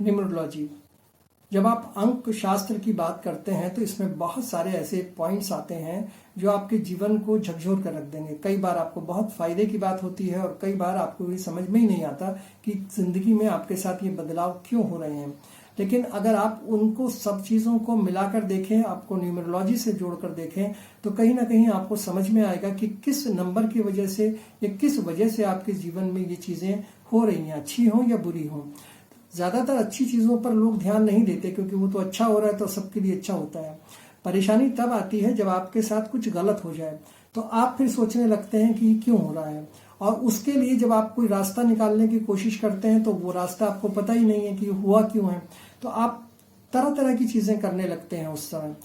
Numerology. जब आप अंक शास्त्र की बात करते हैं तो इसमें बहुत सारे ऐसे पॉइंट्स आते हैं जो आपके जीवन को झकझोर कर रख देंगे। कई बार आपको बहुत फायदे की बात होती है और कई बार आपको ये समझ में ही नहीं आता कि जिंदगी में आपके साथ ये बदलाव क्यों हो रहे हैं। लेकिन अगर आप उनको सब चीज़ों को मिलाकर देखें, आपको न्यूमरोलॉजी से जोड़कर देखें, तो कहीं ना कहीं आपको समझ में आएगा कि किस नंबर की वजह से या किस वजह से आपके जीवन में ये चीज़ें हो रही हैं, अच्छी हों या बुरी हों। ज़्यादातर अच्छी चीज़ों पर लोग ध्यान नहीं देते क्योंकि वो तो अच्छा हो रहा है तो सबके लिए अच्छा होता है। परेशानी तब आती है जब आपके साथ कुछ गलत हो जाए, तो आप फिर सोचने लगते हैं कि क्यों हो रहा है, और उसके लिए जब आप कोई रास्ता निकालने की कोशिश करते हैं तो वो रास्ता आपको पता ही नहीं है कि हुआ क्यों है, तो आप तरह तरह की चीज़ें करने लगते हैं उस समय।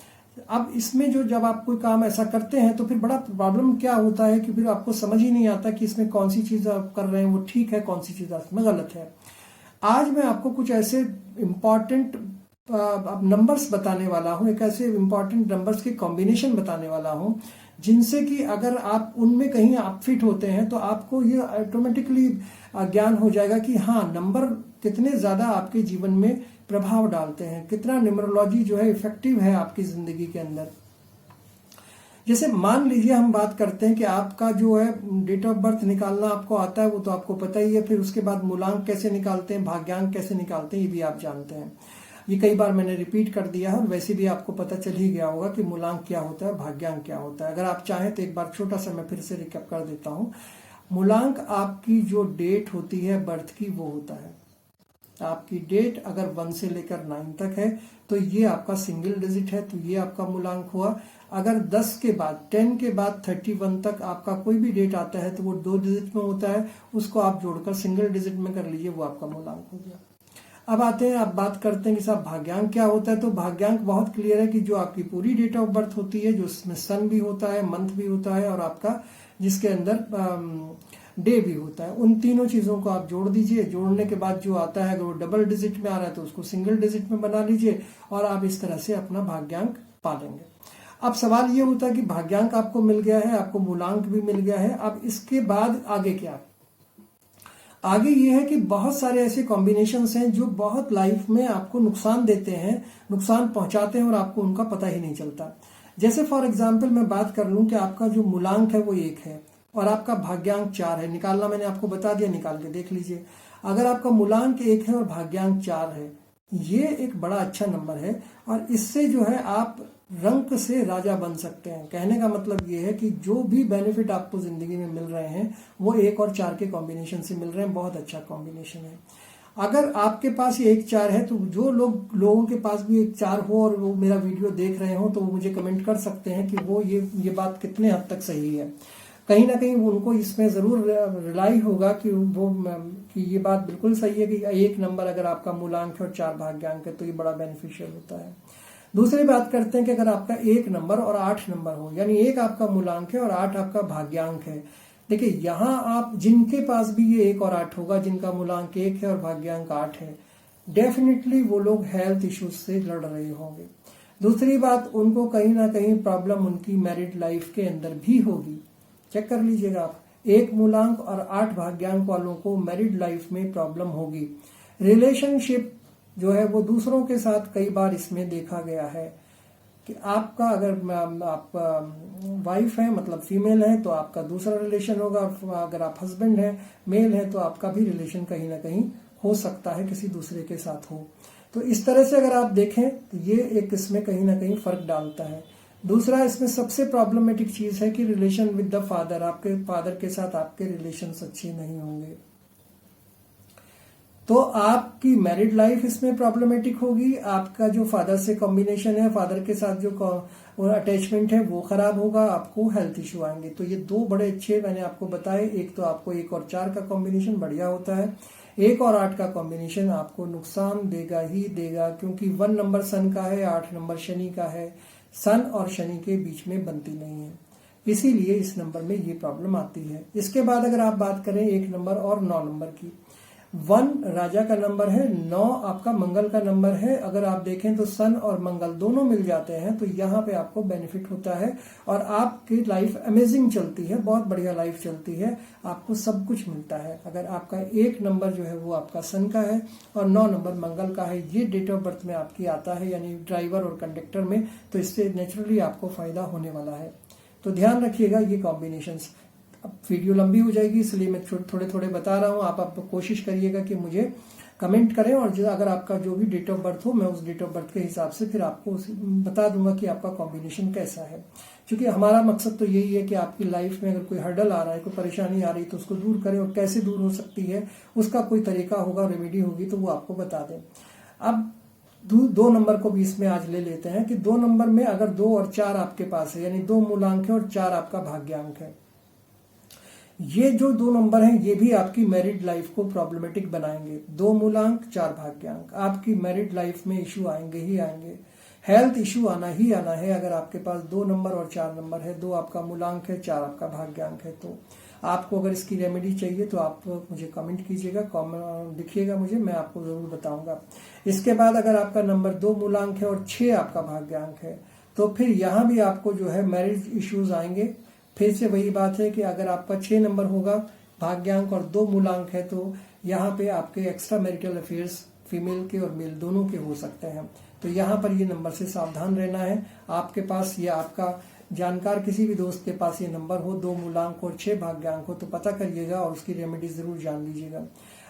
अब इसमें जो जब आप कोई काम ऐसा करते हैं तो फिर बड़ा प्रॉब्लम क्या होता है कि फिर आपको समझ ही नहीं आता कि इसमें कौन सी चीज़ आप कर रहे हैं वो ठीक है, कौन सी चीज़ इसमें गलत है। आज मैं आपको कुछ ऐसे इम्पॉर्टेंट नंबर्स बताने वाला हूं, एक ऐसे इम्पॉर्टेंट नंबर्स के कॉम्बिनेशन बताने वाला हूं जिनसे कि अगर आप उनमें कहीं आप फिट होते हैं तो आपको ये ऑटोमेटिकली ज्ञान हो जाएगा कि हाँ, नंबर कितने ज़्यादा आपके जीवन में प्रभाव डालते हैं, कितना न्यूमरोलॉजी जो है इफेक्टिव है आपकी ज़िंदगी के अंदर। जैसे मान लीजिए हम बात करते हैं कि आपका जो है डेट ऑफ बर्थ निकालना आपको आता है, वो तो आपको पता ही है। फिर उसके बाद मूलांक कैसे निकालते हैं, भाग्यांक कैसे निकालते हैं, ये भी आप जानते हैं। ये कई बार मैंने रिपीट कर दिया है और वैसे भी आपको पता चल ही गया होगा कि मूलांक क्या होता है, भाग्यांक क्या होता है। अगर आप चाहें तो एक बार छोटा सा मैं फिर से रिकैप कर देता हूँ। मूलांक आपकी जो डेट होती है बर्थ की, वो होता है आपकी डेट। अगर 1 से लेकर 9 तक है तो ये आपका सिंगल डिजिट है, तो ये आपका मूलांक हुआ। अगर 10 के बाद 10 के बाद 31 तक आपका कोई भी डेट आता है तो वो 2 डिजिट में होता है, उसको आप जोड़कर सिंगल डिजिट में कर लीजिए, वो आपका मूलांक हो गया। अब आते हैं, आप बात करते हैं कि साहब भाग्यांक क्या होता है। तो भाग्यांक बहुत क्लियर है कि जो आपकी पूरी डेट ऑफ बर्थ होती है, जो इसमें सन भी होता है, मंथ भी होता है और आपका जिसके अंदर डे भी होता है, उन तीनों चीज़ों को आप जोड़ दीजिए। जोड़ने के बाद जो आता है, अगर वो डबल डिजिट में आ रहा है तो उसको सिंगल डिजिट में बना लीजिए और आप इस तरह से अपना भाग्यांक पा लेंगे। अब सवाल ये होता है कि भाग्यांक आपको मिल गया है, आपको मूलांक भी मिल गया है, अब इसके बाद आगे क्या? आगे ये है कि बहुत सारे ऐसे कॉम्बिनेशंस हैं जो बहुत लाइफ में आपको नुकसान देते हैं, नुकसान पहुंचाते हैं और आपको उनका पता ही नहीं चलता। जैसे फॉर एग्जाम्पल मैं बात कर लूं कि आपका जो मूलांक है वो 1 है और आपका भाग्यांक 4 है। निकालना मैंने आपको बता दिया, निकाल के देख लीजिए। अगर आपका मूलांक 1 है और भाग्यांक 4 है, ये एक बड़ा अच्छा नंबर है और इससे जो है आप रंक से राजा बन सकते हैं। कहने का मतलब ये है कि जो भी बेनिफिट आपको जिंदगी में मिल रहे हैं वो 1 और 4 के कॉम्बिनेशन से मिल रहे हैं। बहुत अच्छा कॉम्बिनेशन है। अगर आपके पास ये 1-4 है तो जो लोगों के पास भी 1-4 हो और वो मेरा वीडियो देख रहे हो तो वो मुझे कमेंट कर सकते हैं कि वो ये बात कितने हद तक सही है। कहीं ना कहीं उनको इसमें जरूर रिलाई होगा कि ये बात बिल्कुल सही है कि 1 नंबर अगर आपका मूलांक है और 4 भाग्यांक है तो ये बड़ा बेनिफिशियल होता है। दूसरी बात करते हैं कि अगर आपका 1 नंबर और 8 नंबर हो, यानी 1 आपका मूलांक है और 8 आपका भाग्यांक है। देखिए यहाँ आप जिनके पास भी ये 1 और 8 होगा, जिनका मूलांक 1 है और भाग्यांक 8 है, डेफिनेटली वो लोग हेल्थ इश्यूज से लड़ रहे होंगे। दूसरी बात, उनको कहीं ना कहीं प्रॉब्लम उनकी मैरिड लाइफ के अंदर भी होगी। चेक कर लीजिएगा आप, 1 मूलांक और 8 भाग्यांक वालों को मैरिड लाइफ में प्रॉब्लम होगी। रिलेशनशिप जो है वो दूसरों के साथ कई बार इसमें देखा गया है कि आपका अगर आप वाइफ है, मतलब फीमेल है, तो आपका दूसरा रिलेशन होगा। अगर आप हस्बैंड है, मेल है, तो आपका भी रिलेशन कहीं ना कहीं हो सकता है किसी दूसरे के साथ हो। तो इस तरह से अगर आप देखें तो ये एक इसमें कहीं ना कहीं फर्क डालता है। दूसरा, इसमें सबसे प्रॉब्लमेटिक चीज है कि रिलेशन विद द फादर, आपके फादर के साथ आपके रिलेशन अच्छे नहीं होंगे तो आपकी मैरिड लाइफ इसमें प्रॉब्लमेटिक होगी। आपका जो फादर से कॉम्बिनेशन है, फादर के साथ जो अटैचमेंट है वो खराब होगा, आपको हेल्थ इश्यू आएंगे। तो ये 2 बड़े अच्छे मैंने आपको बताए। एक तो आपको 1 और 4 का कॉम्बिनेशन बढ़िया होता है, 1 और 8 का कॉम्बिनेशन आपको नुकसान देगा ही देगा, क्योंकि 1 नंबर सन का है, 8 नंबर शनि का है। सन और शनि के बीच में बनती नहीं है, इसीलिए इस नंबर में ये प्रॉब्लम आती है। इसके बाद अगर आप बात करें 1 नंबर और 9 नंबर की, 1 राजा का नंबर है, 9 आपका मंगल का नंबर है। अगर आप देखें तो सन और मंगल दोनों मिल जाते हैं तो यहाँ पे आपको बेनिफिट होता है और आपकी लाइफ अमेजिंग चलती है, बहुत बढ़िया लाइफ चलती है, आपको सब कुछ मिलता है। अगर आपका 1 नंबर जो है वो आपका सन का है और 9 नंबर मंगल का है, ये डेट ऑफ बर्थ में आपकी आता है, यानी ड्राइवर और कंडक्टर में, तो इससे नेचुरली आपको फायदा होने वाला है। तो ध्यान रखिएगा ये कॉम्बिनेशंस। अब वीडियो लंबी हो जाएगी इसलिए मैं थोड़े थोड़े बता रहा हूँ। आप कोशिश करिएगा कि मुझे कमेंट करें और जो अगर आपका जो भी डेट ऑफ बर्थ हो मैं उस डेट ऑफ बर्थ के हिसाब से फिर आपको बता दूंगा कि आपका कॉम्बिनेशन कैसा है। क्योंकि हमारा मकसद तो यही है कि आपकी लाइफ में अगर कोई हर्डल आ रहा है, कोई परेशानी आ रही है तो उसको दूर करें, और कैसे दूर हो सकती है उसका कोई तरीका होगा, रेमेडी होगी तो वो आपको बता दें। अब 2 नंबर को भी इसमें आज ले लेते हैं कि 2 नंबर में अगर 2 और 4 आपके पास है, यानी 2 मूलांक है और 4 आपका भाग्यांक है, ये जो 2 नंबर हैं ये भी आपकी मैरिड लाइफ को प्रॉब्लमेटिक बनाएंगे। 2 मूलांक 4 भाग्यांक, आपकी मैरिड लाइफ में इश्यू आएंगे ही आएंगे, हेल्थ इश्यू आना ही आना है। अगर आपके पास 2 नंबर और 4 नंबर है, 2 आपका मूलांक है, 4 आपका भाग्यांक है, तो आपको अगर इसकी रेमेडी चाहिए तो आप मुझे कमेंट कीजिएगा, कमेंट लिखिएगा मुझे, मैं आपको जरूर बताऊंगा। इसके बाद अगर आपका नंबर 2 मूलांक है और 6 आपका भाग्यांक है, तो फिर यहाँ भी आपको जो है मैरिज इश्यूज आएंगे। फिर से वही बात है कि अगर आपका 6 नंबर होगा, भाग्यांक और 2 मूलांक है, तो यहाँ पे आपके एक्स्ट्रा मैरिटल अफेयर्स फीमेल के और मेल दोनों के हो सकते हैं। तो यहाँ पर ये नंबर से सावधान रहना है। आपके पास या आपका जानकार किसी भी दोस्त के पास ये नंबर हो, 2 मूलांक और 6 भाग्यांक हो, तो पता करिएगा और उसकी रेमेडी जरूर जान लीजिएगा।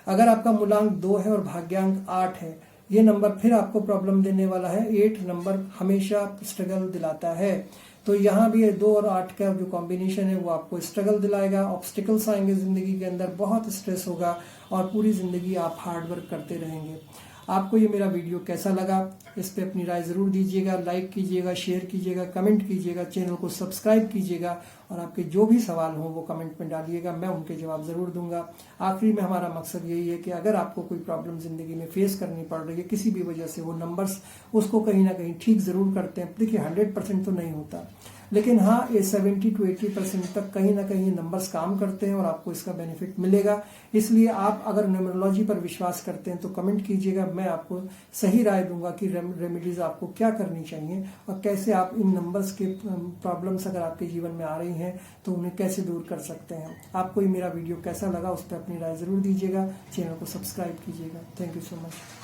अगर आपका मूलांक 2 है और भाग्यांक 8 है, ये नंबर फिर आपको प्रॉब्लम देने वाला है। 8 नंबर हमेशा स्ट्रगल दिलाता है, तो यहाँ भी 2 और 8 का जो कॉम्बिनेशन है वो आपको स्ट्रगल दिलाएगा, ऑब्स्टिकल्स आएंगे जिंदगी के अंदर, बहुत स्ट्रेस होगा और पूरी जिंदगी आप हार्ड वर्क करते रहेंगे। आपको ये मेरा वीडियो कैसा लगा, इस पे अपनी राय जरूर दीजिएगा, लाइक कीजिएगा, शेयर कीजिएगा, कमेंट कीजिएगा, चैनल को सब्सक्राइब कीजिएगा और आपके जो भी सवाल हों वो कमेंट में डालिएगा, मैं उनके जवाब जरूर दूंगा। आखिरी में हमारा मकसद यही है कि अगर आपको कोई प्रॉब्लम जिंदगी में फेस करनी पड़ रही है किसी भी वजह से, वो नंबर्स उसको कहीं ना कहीं ठीक जरूर करते हैं। देखिए 100% तो नहीं होता, लेकिन हाँ ये 70 to 80% तक कहीं ना कहीं नंबर्स काम करते हैं और आपको इसका बेनिफिट मिलेगा। इसलिए आप अगर न्यूमरोलॉजी पर विश्वास करते हैं तो कमेंट कीजिएगा, मैं आपको सही राय दूंगा कि रेमेडीज आपको क्या करनी चाहिए और कैसे आप इन नंबर्स के प्रॉब्लम्स अगर आपके जीवन में आ रही हैं तो उन्हें कैसे दूर कर सकते हैं। आपको ये मेरा वीडियो कैसा लगा उस पर अपनी राय जरूर दीजिएगा, चैनल को सब्सक्राइब कीजिएगा। Thank you so much.